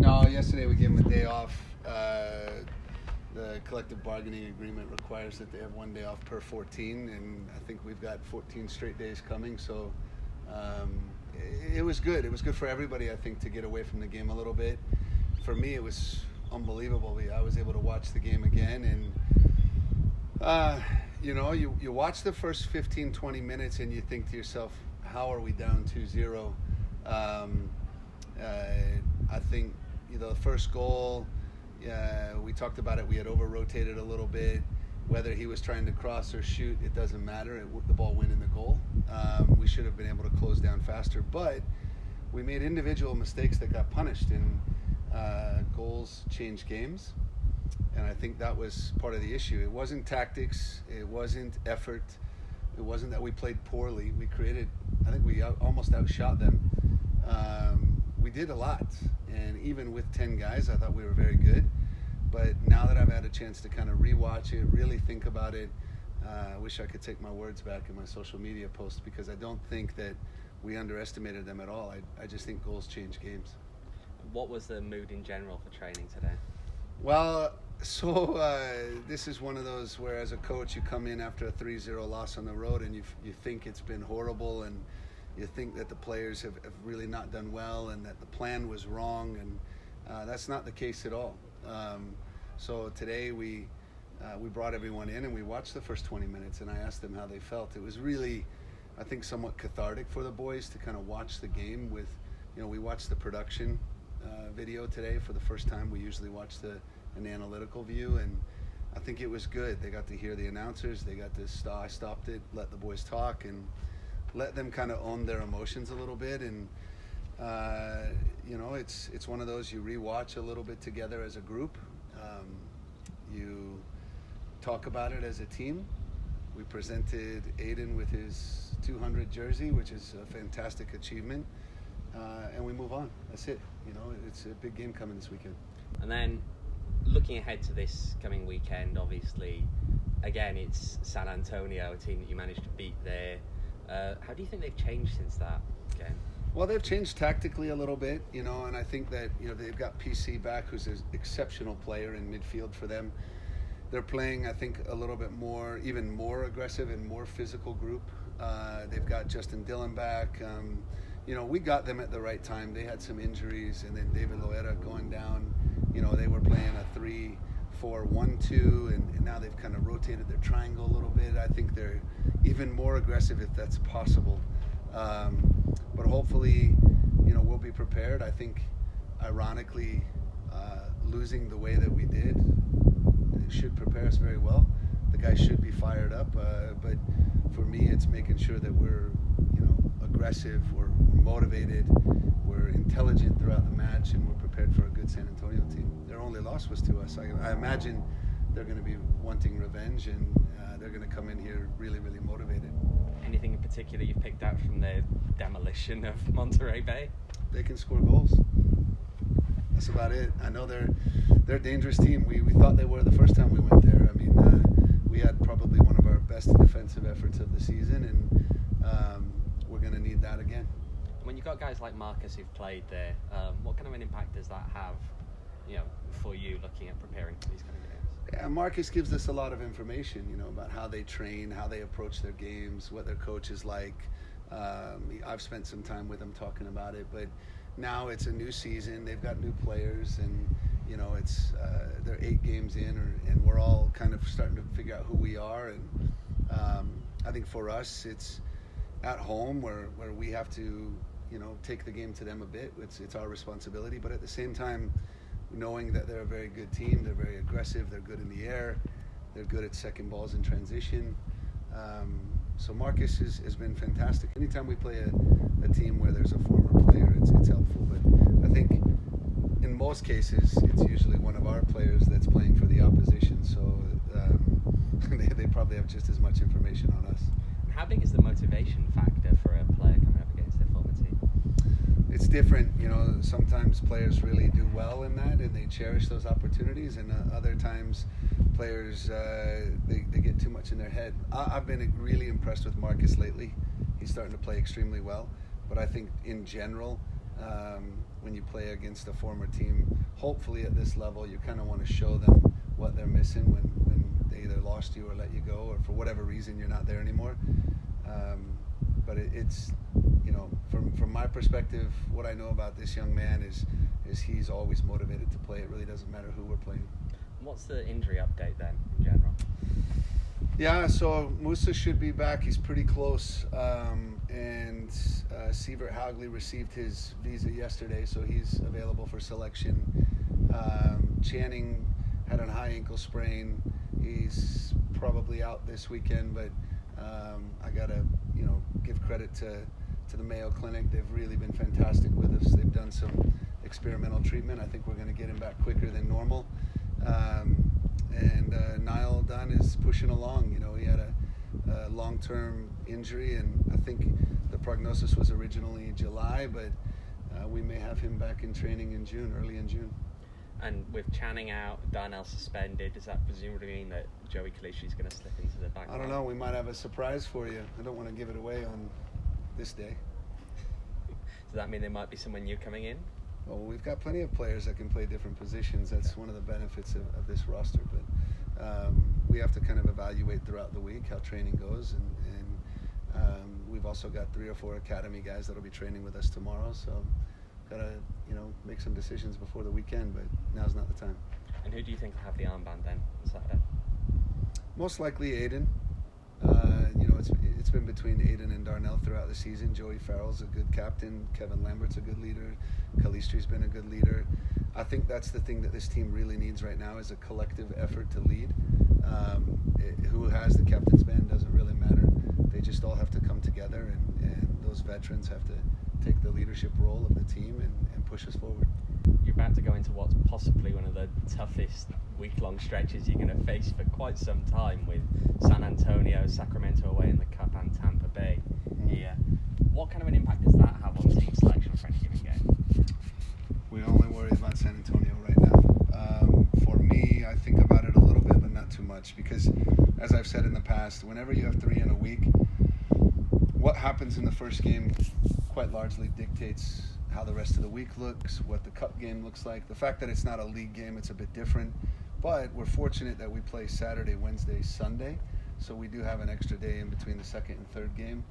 No, yesterday we gave them a day off. The collective bargaining agreement requires that they have one day off per 14, and I think we've got 14 straight days coming. So it was good. It was good for everybody, I think, to get away from the game a little bit. For me, it was unbelievable. I was able to watch the game again, and you watch the first 15, 20 minutes, and you think to yourself, how are we down 2-0? I think the first goal, we talked about it. We had over-rotated a little bit. Whether he was trying to cross or shoot, it doesn't matter. The ball went in the goal. We should have been able to close down faster, but we made individual mistakes that got punished, and goals change games. And I think that was part of the issue. It wasn't tactics. It wasn't effort. It wasn't that we played poorly. We created, I think we almost outshot them. We did a lot. And even with 10 guys, I thought we were very good. But now that I've had a chance to kind of rewatch it, really think about it, I wish I could take my words back in my social media post, because I don't think that we underestimated them at all. I just think goals change games. What was the mood in general for training today? Well, this is one of those where, as a coach, you come in after a 3-0 loss on the road, and you think it's been horrible, and you think that the players have really not done well, and that the plan was wrong, and that's not the case at all. So today we brought everyone in, and we watched the first 20 minutes, and I asked them how they felt. It was really, I think, somewhat cathartic for the boys to kind of watch the game with, we watched the production video today for the first time. We usually watch an analytical view, and I think it was good. They got to hear the announcers. They got to I stopped it, let the boys talk, and let them kind of own their emotions a little bit. And it's one of those you rewatch a little bit together as a group. You talk about it as a team. We presented Aiden with his 200 jersey, which is a fantastic achievement, and we move on. That's it. It's a big game coming this weekend. And then looking ahead to this coming weekend, obviously, again, it's San Antonio, a team that you managed to beat there. How do you think they've changed since that game? Well, they've changed tactically a little bit, and I think that, they've got PC back, who's an exceptional player in midfield for them. They're playing, I think, a little bit more, even more aggressive and more physical group. They've got Justin Dillon back. We got them at the right time. They had some injuries, and then David Loera going down. They were playing a 3-4-1-2, and now they've kind of rotated their triangle a little bit. I think they're even more aggressive, if that's possible. But hopefully, we'll be prepared. I think, ironically, losing the way that we did, it should prepare us very well. The guys should be fired up, but for me, it's making sure that we're, aggressive, we're motivated, we're intelligent throughout the match, and we're prepared for a good San Antonio team. Their only loss was to us. I imagine they're going to be wanting revenge, and they're going to come in here really, really motivated. Anything in particular you've picked out from the demolition of Monterey Bay? They can score goals. That's about it. I know they're a dangerous team. We thought they were the first time we went there. I mean, we had probably one of our best defensive efforts of the season, and we're going to need that again. When you've got guys like Marcus who've played there, what kind of an impact does that have, for you looking at preparing for these kind of games? Yeah, Marcus gives us a lot of information, about how they train, how they approach their games, what their coach is like. I've spent some time with them talking about it, but now it's a new season. They've got new players, and it's they're 8 games in, and we're all kind of starting to figure out who we are. And I think for us, it's at home where we have to, take the game to them a bit. It's our responsibility, but at the same time, knowing that they're a very good team, they're very aggressive, they're good in the air, they're good at second balls in transition. So Marcus has been fantastic. Anytime we play a team where there's a former player, it's helpful. But I think in most cases, it's usually one of our players that's playing for the opposition. So they probably have just as much information on us. How big is the motivation factor for a player coming up against their former team? It's different. Sometimes players really do well in that, and they cherish those opportunities, and other times players they get too much in their head. I've been really impressed with Marcus lately. He's starting to play extremely well, but I think in general when you play against a former team, hopefully at this level, you kind of want to show them what they're missing when they either lost you or let you go, or for whatever reason you're not there anymore. But it's, you know, from my perspective, what I know about this young man is he's always motivated to play. It really doesn't matter who we're playing. What's the injury update then, in general? Yeah, so Musa should be back. He's pretty close. And Sievert Hagley received his visa yesterday, so he's available for selection. Channing had a high ankle sprain. He's probably out this weekend, but I gotta, you know, give credit to the Mayo Clinic. They've really been fantastic with us. They've done some experimental treatment. I think we're going to get him back quicker than normal. And Niall Dunn is pushing along. You know, he had a long-term injury, and I think the prognosis was originally July, but we may have him back in training in June, early in June. And with Channing out, Darnell suspended, does that presumably mean that Joey Kalishi is going to slip into the back? I don't know. We might have a surprise for you. I don't want to give it away on this day. Does that mean there might be someone new coming in? Well, we've got plenty of players that can play different positions. That's one of the benefits of this roster. But we have to kind of evaluate throughout the week how training goes. And we've also got 3 or 4 academy guys that'll be training with us tomorrow. So got to, you know, make some decisions before the weekend, but now's not the time. And who do you think will have the armband then on Saturday? Most likely Aiden. You know, it's been between Aiden and Darnell throughout the season. Joey Farrell's a good captain. Kevin Lambert's a good leader. Kalistri's been a good leader. I think that's the thing that this team really needs right now is a collective effort to lead. Who has the captain's band doesn't really matter. They just all have to come together, and those veterans have to take the leadership role of the team and push us forward. You're about to go into what's possibly one of the toughest week-long stretches you're going to face for quite some time, with San Antonio, Sacramento away in the Cup, and Tampa Bay here. What kind of an impact does that have on team selection for any given game? We only worry about San Antonio right now. For me, I think about it a little bit, but not too much, because as I've said in the past, whenever you have 3 in a week, what happens in the first game quite largely dictates how the rest of the week looks, what the cup game looks like. The fact that it's not a league game, it's a bit different, but we're fortunate that we play Saturday, Wednesday, Sunday, so we do have an extra day in between the second and third game.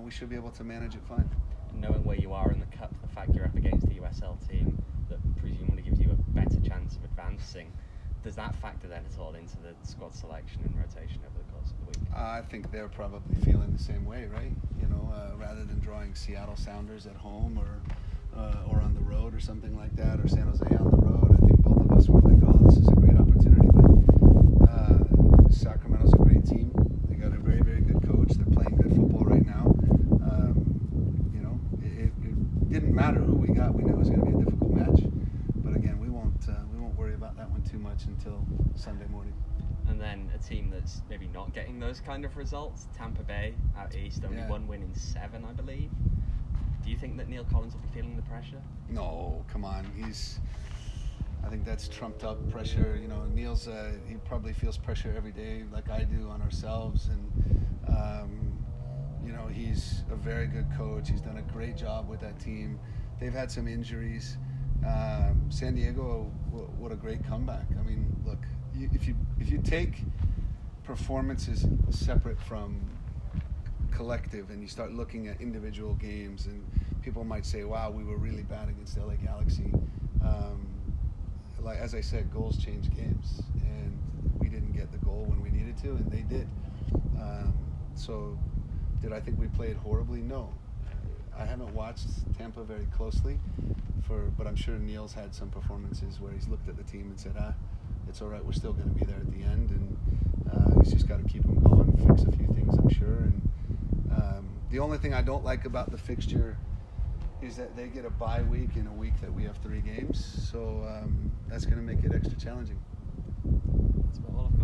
We should be able to manage it fine. Knowing where you are in the cup, the fact you're up against the USL team that presumably gives you a better chance of advancing, does that factor then at all into the squad selection and rotation over the course of the week? I think they're probably feeling the same way, right? You know, rather than drawing Seattle Sounders at home or on the road or something like that, or San Jose on the road, I think both of us were like, oh, this is a great opportunity. But Sacramento's a great team. They got a very, very good coach. They're playing good football right now. You know, it didn't matter who we got. We knew it was going to be a difficult match. But again, we won't worry about that one too much until Sunday morning. And then a team that's maybe not getting those kind of results, Tampa Bay out east, only 1 win in 7, I believe. Do you think that Neil Collins will be feeling the pressure? No, come on. I think that's trumped up pressure. You know, Neil's he probably feels pressure every day, like I do, on ourselves. And you know, he's a very good coach. He's done a great job with that team. They've had some injuries. San Diego, what a great comeback. I mean, look, if you take performances separate from collective and you start looking at individual games, and people might say, wow, we were really bad against LA Galaxy. Like, as I said, goals change games, and we didn't get the goal when we needed to, and they did. So did I think we played horribly? No. I haven't watched Tampa very closely, but I'm sure Neil's had some performances where he's looked at the team and said, it's all right, we're still going to be there at the end, and he's just got to keep them going, fix a few things, I'm sure. And the only thing I don't like about the fixture is that they get a bye week in a week that we have 3 games, so that's going to make it extra challenging. That's about all I've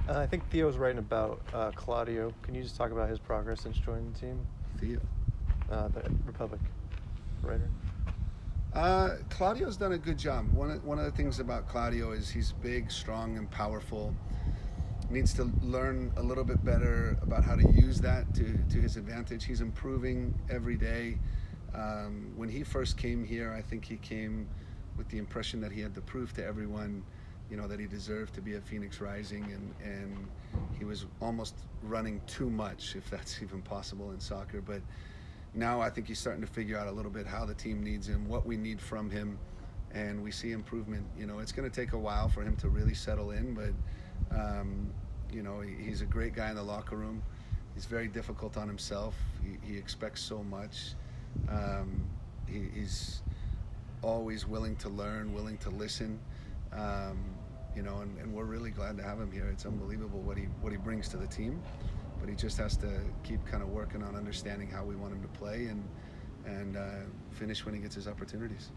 got. I think Theo's writing about Claudio. Can you just talk about his progress since joining the team? Theo? The Republic writer. Claudio's done a good job. One of the things about Claudio is he's big, strong, and powerful. Needs to learn a little bit better about how to use that to his advantage. He's improving every day. When he first came here, I think he came with the impression that he had to prove to everyone, that he deserved to be at Phoenix Rising, and he was almost running too much, if that's even possible in soccer. But now I think he's starting to figure out a little bit how the team needs him, what we need from him, and we see improvement. It's going to take a while for him to really settle in, but he's a great guy in the locker room. He's very difficult on himself. He expects so much. He's always willing to learn, willing to listen, and we're really glad to have him here. It's unbelievable what he brings to the team, but he just has to keep kind of working on understanding how we want him to play and finish when he gets his opportunities.